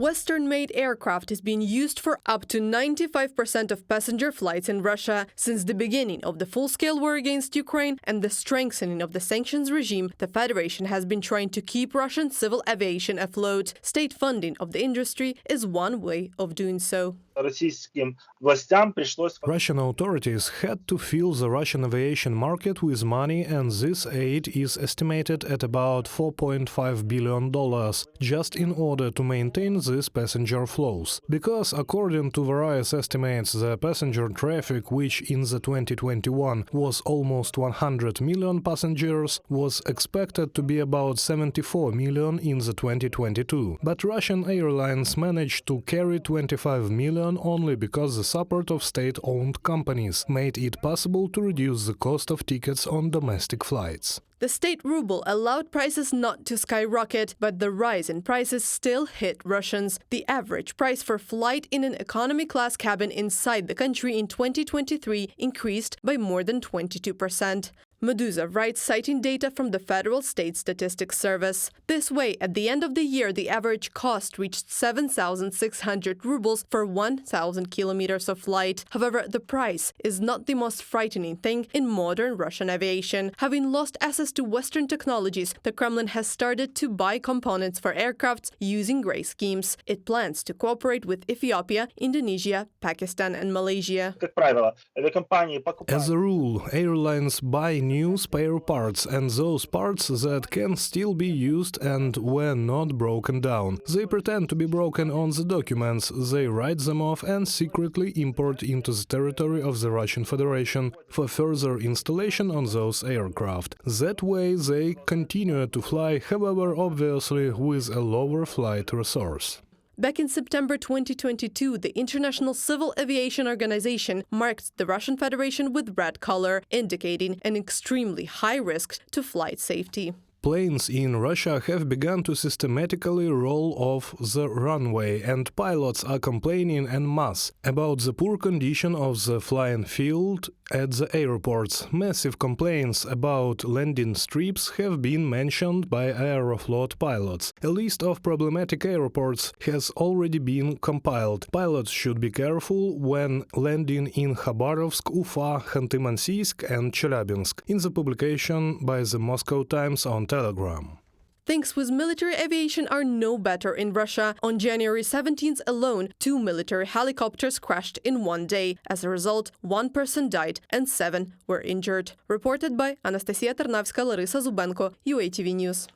Western-made aircraft is being used for up to 95% of passenger flights in Russia. Since the beginning of the full-scale war against Ukraine and the strengthening of the sanctions regime, the Federation has been trying to keep Russian civil aviation afloat. State funding of the industry is one way of doing so. Russian authorities had to fill the Russian aviation market with money, and this aid is estimated at about $4.5 billion, just in order to maintain these passenger flows. Because, according to various estimates, the passenger traffic, which in the 2021 was almost 100 million passengers, was expected to be about 74 million in the 2022. But Russian airlines managed to carry 25 million only because the support of state-owned companies made it possible to reduce the cost of tickets on domestic flights. The state ruble allowed prices not to skyrocket, but the rise in prices still hit Russians. The average price for flight in an economy class cabin inside the country in 2023 increased by more than 22%. Medusa writes, citing data from the Federal State Statistics Service. This way, at the end of the year, the average cost reached 7,600 rubles for 1,000 kilometers of flight. However, the price is not the most frightening thing in modern Russian aviation. Having lost access to Western technologies, the Kremlin has started to buy components for aircrafts using grey schemes. It plans to cooperate with Ethiopia, Indonesia, Pakistan and Malaysia. As a rule, airlines buy new spare parts, and those parts that can still be used and were not broken down. They pretend to be broken on the documents, they write them off and secretly import into the territory of the Russian Federation for further installation on those aircraft. That way they continue to fly, however, obviously with a lower flight resource. Back in September 2022, the International Civil Aviation Organization marked the Russian Federation with red color, indicating an extremely high risk to flight safety. Planes in Russia have begun to systematically roll off the runway, and pilots are complaining en masse about the poor condition of the flying field at the airports. Massive complaints about landing strips have been mentioned by Aeroflot pilots. A list of problematic airports has already been compiled. Pilots should be careful when landing in Khabarovsk, Ufa, Khanty-Mansiysk and Chelyabinsk, in the publication by the Moscow Times on Telegram. Things with military aviation are no better in Russia. On January 17th alone, 2 military helicopters crashed in one day. As a result, 1 person died and 7 were injured. Reported by Anastasia Tarnavska, Larisa Zubenko, UATV News.